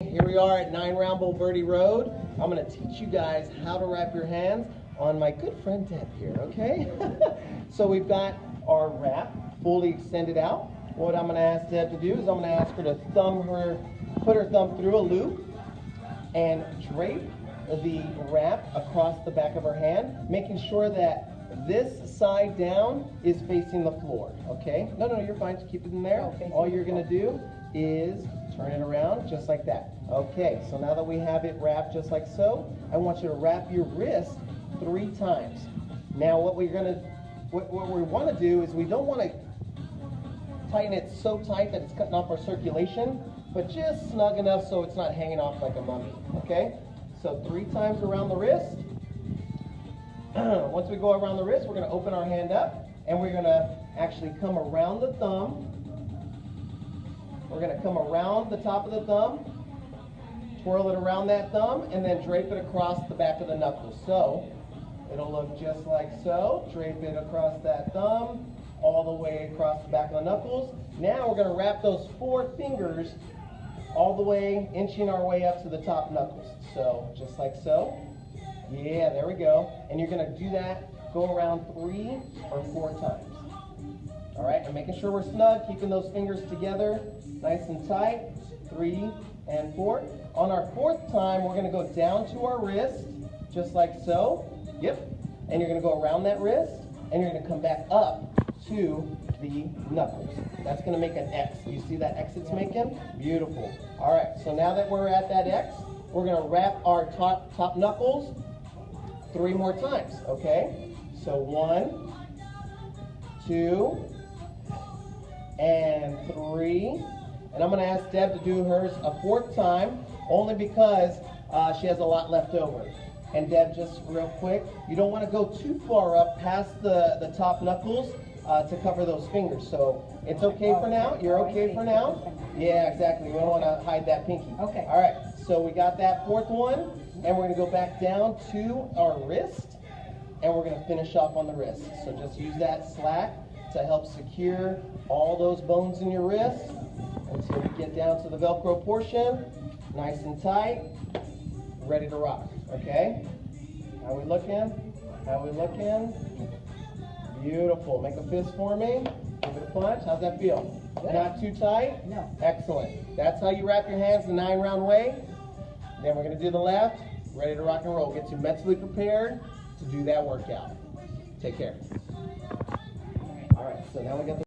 Here we are at 9Round Bulverde Road. I'm going to teach you guys how to wrap your hands on my good friend Deb here, okay? So we've got our wrap fully extended out. What I'm going to ask Deb to do is I'm going to ask her to put her thumb through a loop and drape the wrap across the back of her hand, making sure that this side down is facing the floor, okay? No, you're fine. Just keep it in there. Okay. All you're going to do is turn it around just like that. Okay, so now that we have it wrapped just like so, I want you to wrap your wrist 3 times. Now what we want to do is we don't want to tighten it so tight that it's cutting off our circulation, but just snug enough so it's not hanging off like a mummy, okay? So 3 times around the wrist. Once we go around the wrist, we're going to open our hand up and we're going to actually come around the thumb. We're going to come around the top of the thumb, twirl it around that thumb, and then drape it across the back of the knuckles. So it'll look just like so. Drape it across that thumb, all the way across the back of the knuckles. Now we're going to wrap those 4 fingers all the way, inching our way up to the top knuckles. So just like so. Yeah, there we go. And you're going to do that, go around 3 or 4 times. All right, and making sure we're snug, keeping those fingers together nice and tight. 3 and 4. On our 4th time, we're going to go down to our wrist, just like so. Yep. And you're going to go around that wrist, and you're going to come back up to the knuckles. That's going to make an X. You see that X it's making? Beautiful. All right, so now that we're at that X, we're going to wrap our top knuckles 3 more times, okay? So 1, 2, and 3. And I'm going to ask Deb to do hers a 4th time, only because she has a lot left over. And Deb, just real quick, you don't want to go too far up past the top knuckles to cover those fingers. So it's okay for now. You're okay for now? Yeah, exactly. We don't want to hide that pinky. Okay. All right. So we got that 4th one, and we're going to go back down to our wrist, and we're going to finish off on the wrist. So just use that slack to help secure all those bones in your wrist until we get down to the Velcro portion, nice and tight, ready to rock, okay? How we looking? How we looking? Beautiful. Make a fist for me. Give it a punch. How's that feel? Good. Not too tight? No. Excellent. That's how you wrap your hands the 9-round way. Then we're going to do the left, ready to rock and roll. Get you mentally prepared to do that workout. Take care. All right, so now we got the